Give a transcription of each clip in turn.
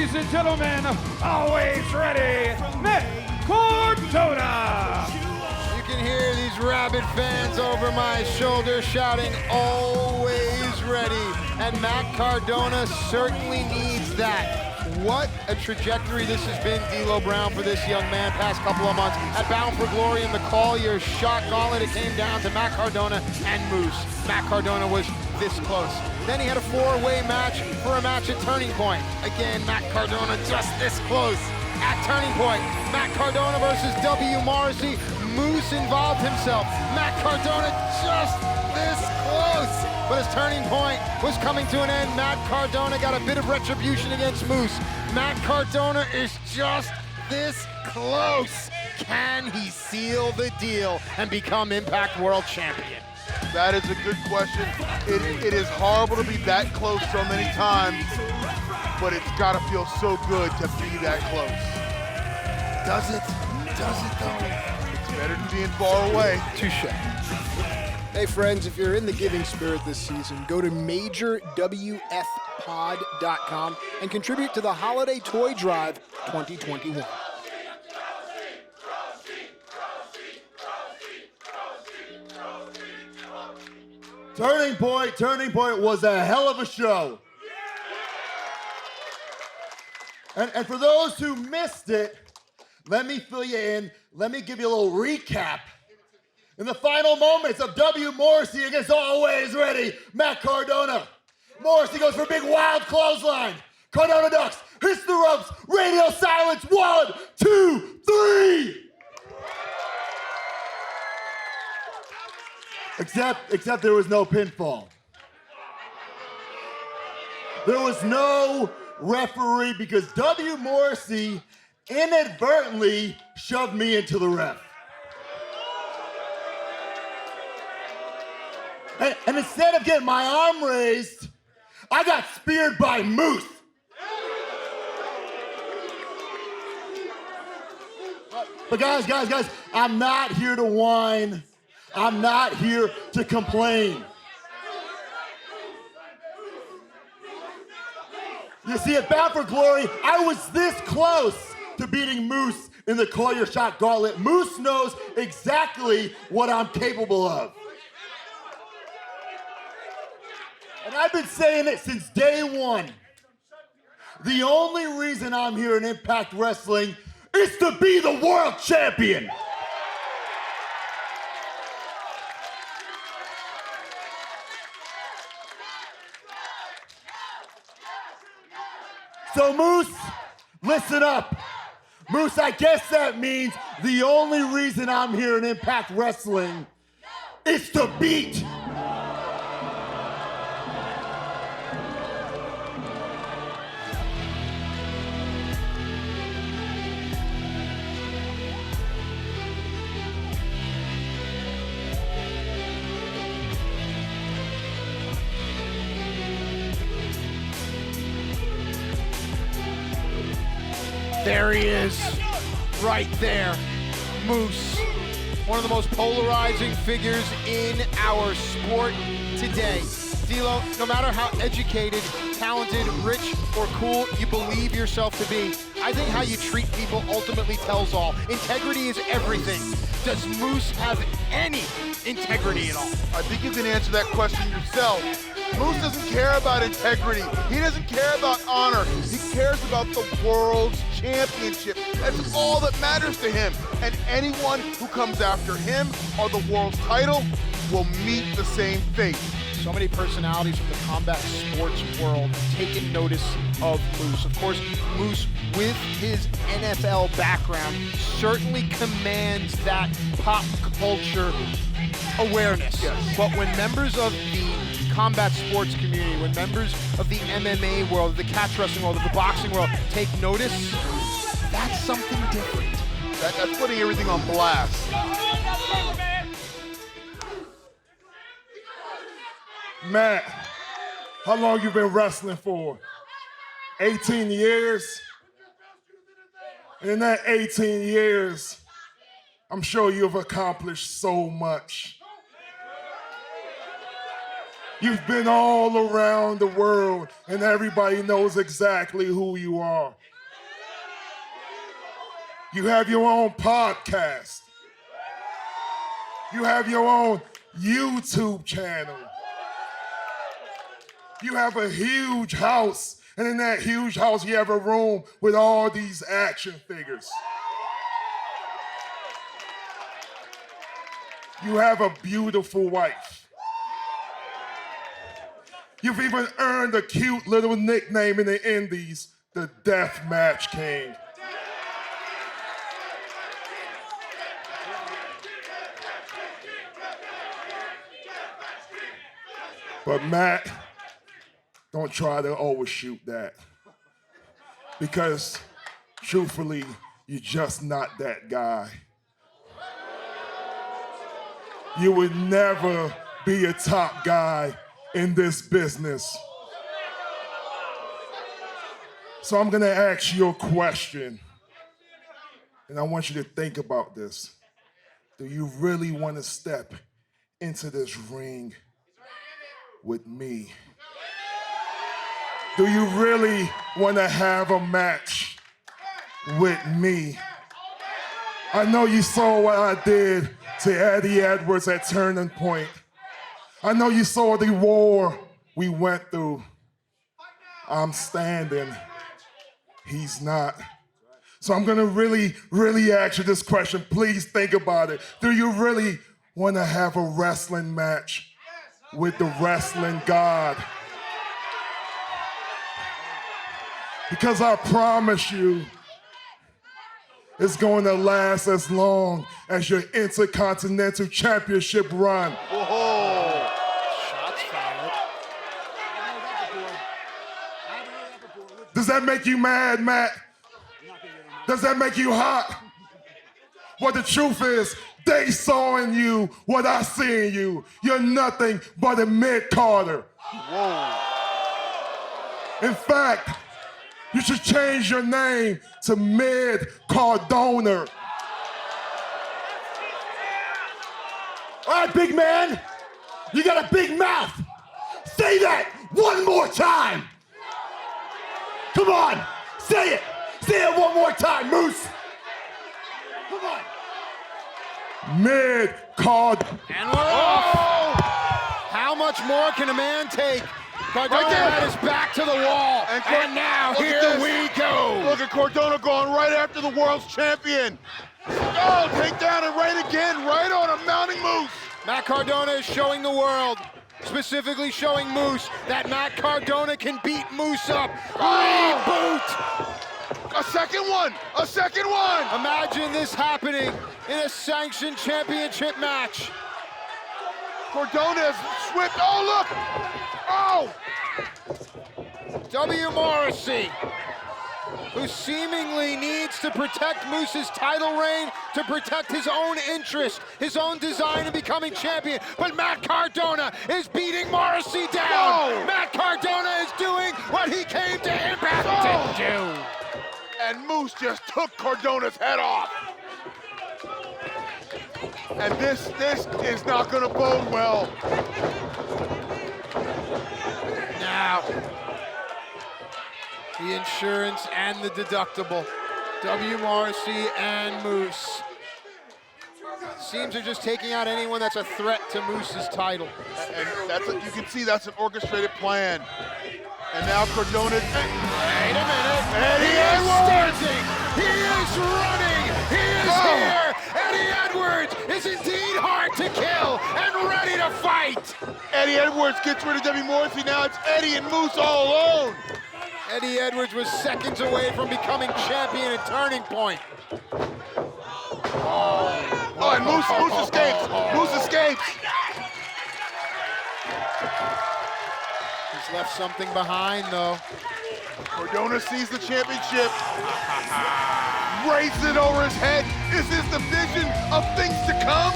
ladies and gentlemen, always ready, MATT CARDONA. You can hear these rabid fans over my shoulder shouting, always ready. And MATT CARDONA certainly needs that. What a trajectory this has been, D'Lo Brown, for this young man past couple of months. At Bound for Glory in the Collier shot gauntlet, it came down to MATT CARDONA and Moose. MATT CARDONA was this close. Then he had a four-way match for a match at Turning Point. Again, MATT CARDONA just this close. At Turning Point, MATT CARDONA versus W. Morrissey. Moose involved himself. MATT CARDONA just this close. But as Turning Point was coming to an end, MATT CARDONA got a bit of retribution against Moose. MATT CARDONA is just this close. Can he seal the deal and become Impact World Champion? That is a good question. It is horrible to be that close so many times, but it's gotta feel so good to be that close. Does it? Does it though? It's better than being far away. Touche. Hey friends, if you're in the giving spirit this season, go to majorwfpod.com and contribute to the Holiday Toy Drive 2021. Turning Point was a hell of a show. And for those who missed it, let me fill you in. Let me give you a little recap. In the final moments of W. Morrissey against Always Ready, MATT CARDONA. Morrissey goes for a big wild clothesline. CARDONA ducks, hits the ropes, radio silence, 1, 2, 3. Except there was no pinfall. There was no referee because W. Morrissey inadvertently shoved me into the ref. And instead of getting my arm raised, I got speared by Moose. But guys, I'm not here to whine. I'm not here to complain. You see, at Bound for Glory, I was this close to beating Moose in the Collier shot gauntlet. Moose knows exactly what I'm capable of. And I've been saying it since day one. The only reason I'm here in Impact Wrestling is to be the world champion. So Moose, listen up. Moose, I guess that means the only reason I'm here in Impact Wrestling is to beat. There he is, right there, Moose. One of the most polarizing figures in our sport today. D'Lo, no matter how educated, talented, rich, or cool you believe yourself to be, I think how you treat people ultimately tells all. Integrity is everything. Does Moose have any integrity at all? I think you can answer that question yourself. Moose doesn't care about integrity. He doesn't care about honor. He cares about the world's championship. That's all that matters to him. And anyone who comes after him or the world's title will meet the same fate. So many personalities from the combat sports world have taken notice of Moose. Of course, Moose, with his NFL background, certainly commands that pop culture awareness. Yes. But when members of the combat sports community, when members of the MMA world, the catch wrestling world, of the boxing world take notice, that's something different. That's putting everything on blast. Matt, how long you been wrestling for? 18 years? And in that 18 years, I'm sure you've accomplished so much. You've been all around the world, and everybody knows exactly who you are. You have your own podcast. You have your own YouTube channel. You have a huge house, and in that huge house, you have a room with all these action figures. You have a beautiful wife. You've even earned a cute little nickname in the Indies, the Deathmatch King. But Matt, don't try to overshoot that. Because truthfully, you're just not that guy. You would never be a top guy in this business. So I'm gonna ask you a question, and I want you to think about this. Do you really want to step into this ring with me? Do you really want to have a match with me? I know you saw what I did to Eddie Edwards at Turning Point. I know you saw the war we went through. I'm standing. He's not. So I'm gonna really ask you this question. Please think about it. Do you really want to have a wrestling match with the wrestling god? Because I promise you, it's going to last as long as your Intercontinental Championship run. Whoa. Shots fired. Does that make you mad, Matt? Does that make you hot? Well, the truth is, they saw in you what I see in you. You're nothing but a mid-carder. Whoa. In fact, you should change your name to MATT CARDONA. All right, big man. You got a big mouth. Say that one more time. Come on. Say it. Say it one more time, Moose. Come on. MATT CARDONA. And we're off. How much more can a man take? Cardona had his back to the wall, and now here we go. Look at Cardona going right after the world's champion. Oh, take down and right again, right on a mounting Moose. Matt Cardona is showing the world, specifically showing Moose, that Matt Cardona can beat Moose up. Reboot! A second one, a second one. Imagine this happening in a sanctioned championship match. Cardona is swift, oh look! Oh! W. Morrissey, who seemingly needs to protect Moose's title reign, to protect his own interest, his own design in becoming champion. But Matt Cardona is beating Morrissey down. Whoa. Matt Cardona is doing what he came to Impact to do. And Moose just took Cardona's head off. And this is not gonna bode well. Now, the insurance and the deductible. W. Morrissey and Moose. Seems they're just taking out anyone that's a threat to Moose's title. And that's you can see that's an orchestrated plan. And now Cardona. Wait a minute. Eddie Edwards! Edwards! He is running! He is here! Eddie Edwards is indeed hard to kill and ready to fight! Eddie Edwards gets rid of W. Morrissey. Now it's Eddie and Moose all alone. Eddie Edwards was seconds away from becoming champion at Turning Point. Oh, and Moose escapes. Moose escapes. He's left something behind, though. Cardona sees the championship. Raises it over his head. Is this the vision of things to come?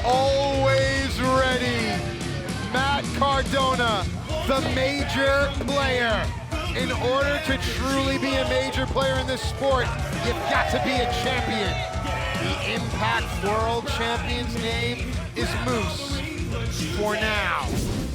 Always ready. Matt Cardona, the major player. In order to truly be a major player in this sport, you've got to be a champion. The Impact World Champion's name is Moose. for now.